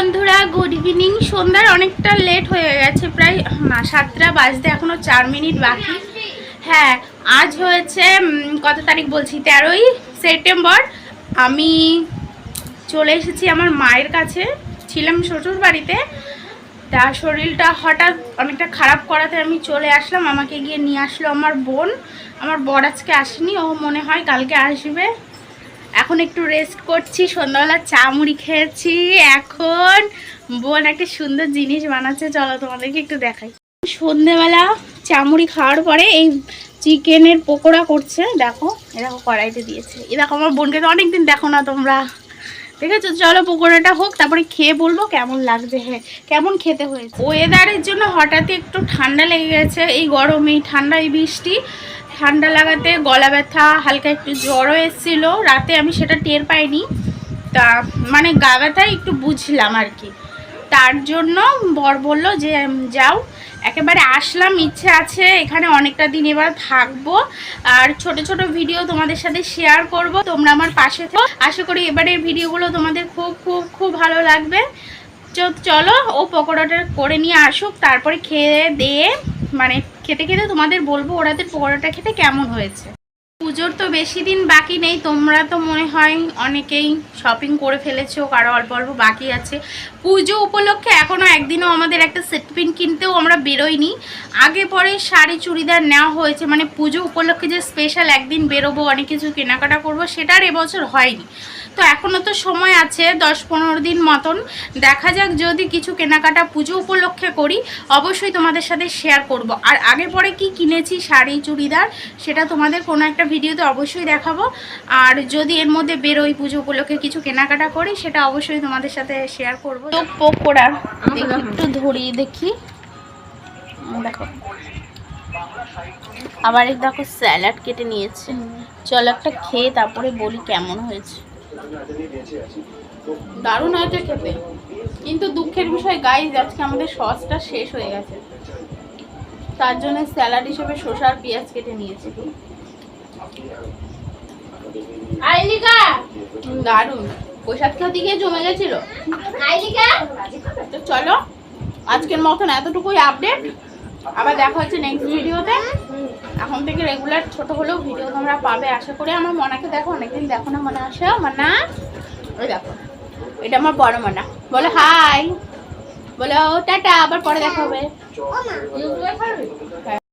বন্ধুরা good evening. সন্ধ্যার অনেকটা লেট হয়ে গেছে, প্রায় 7টা বাজতে এখনো 4 মিনিট বাকি। হ্যাঁ, আজ হয়েছে কত তারিখ বলছি, 13ই সেপ্টেম্বর। আমি চলে এসেছি আমার মায়ের কাছে, ছিলাম শ্বশুর বাড়িতে। তার শরীরটা হঠাৎ অনেকটা খারাপ করাতে আমি চলে আসলাম। আমাকে গিয়ে নিয়ে আসলো আমার বোন। আমার বর আজকে আসেনি, ও মনে হয় কালকে আসবে। এখন একটু রেস্ট করছি, সন্ধ্যাবেলা চা মুড়ি খেয়েছি। এখন বোন একটা সুন্দর জিনিস বানাচ্ছে, চলো তোমাদেরকে একটু দেখাই। সন্ধ্যেবেলা চা মুড়ি খাওয়ার পরে এই চিকেনের পকোড়া করছে, দেখো এরকম কড়াইতে দিয়েছে। এ দেখো, আমার বোনকে তো অনেকদিন দেখো না তোমরা, ঠিক আছে? চলো পকোড়াটা হোক, তারপরে খেয়ে বলবো কেমন লাগছে, হ্যাঁ কেমন খেতে হয়েছে। ওয়েদারের জন্য হঠাৎই একটু ঠান্ডা লেগে গেছে, এই গরম এই ঠান্ডা এই বৃষ্টি, ঠান্ডা লাগাতে গলা ব্যথা, হালকা একটু জ্বরও এসেছিলো রাতে, আমি সেটা টের পাইনি। তা মানে গা ব্যথায় একটু বুঝলাম আর কি। তার জন্য বর বলল যে যাও, একেবারে আসলাম, ইচ্ছে আছে এখানে অনেকটা দিন এবার থাকবো, আর ছোট ছোট ভিডিও তোমাদের সাথে শেয়ার করব। তোমরা আমার পাশে থেকো, আশা করি এবারের ভিডিওগুলো তোমাদের খুব খুব খুব ভালো লাগবে। চলো ও পকোড়াটা করে নিয়ে আসুক, তারপরে খেয়ে দিয়ে মানে খেতে খেতে তোমাদের বলবো ওরাদের পকোড়াটা খেতে কেমন হয়েছে। পুজোর তো বেশি দিন বাকি নেই, তোমরা তো মনে হয় অনেকেই শপিং করে ফেলেছো, কারো অল্প অল্প বাকি আছে। পুজো উপলক্ষে এখনও একদিনও আমাদের একটা সেট পিন কিনতেও আমরা বেরোইনি। আগে পরে শাড়ি চুড়িদার নেওয়া হয়েছে, মানে পুজো উপলক্ষে যে স্পেশাল একদিন বেরোবো অনেক কিছু কেনাকাটা করবো, সেটা আর এবছর হয়নি। তো এখনও তো সময় আছে 10-15 দিন মতন, দেখা যাক যদি কিছু কেনাকাটা পুজো উপলক্ষে করি অবশ্যই তোমাদের সাথে শেয়ার করব। আর আগে পরে কি কিনেছি শাড়ি চুড়িদার সেটা তোমাদের কোনো একটা ভিডিওতে অবশ্যই দেখাবো। আর যদি এর মধ্যে বেরোই পুজো উপলক্ষে কিছু কেনাকাটা করি সেটা অবশ্যই তোমাদের সাথে শেয়ার করবো। তো পকোড়া দেখি, একটু ধরিয়ে দেখি, দেখো আবার এই দেখো স্যালাড কেটে নিয়েছে। চলো একটা খেয়ে তারপরে বলি কেমন হয়েছে। দারুণ হয়েছে খেতে, কিন্তু দুঃখের বিষয় গাইস, আজকে আমাদের সসটা শেষ হয়ে গেছে, তার জন্য স্যালাড হিসেবে শসা আর পেঁয়াজ কেটে নিয়েছি। দারুণ, প্রসাদ খাতে গিয়ে জমে গেছিল। তো চলো আজকের মতন এতটুকুই আপডেট, আবার দেখা হচ্ছে নেক্সট ভিডিওতে। এখন থেকে রেগুলার ছোট হলেও ভিডিও তোমরা পাবে আশা করি। আমার মনাকে দেখো, অনেকদিন দেখো না, মনে আসে মানা, ওই দেখো এটা আমার বড় মনা, বলে হাই, বলে ও টাটা, আবার পরে দেখা হবে।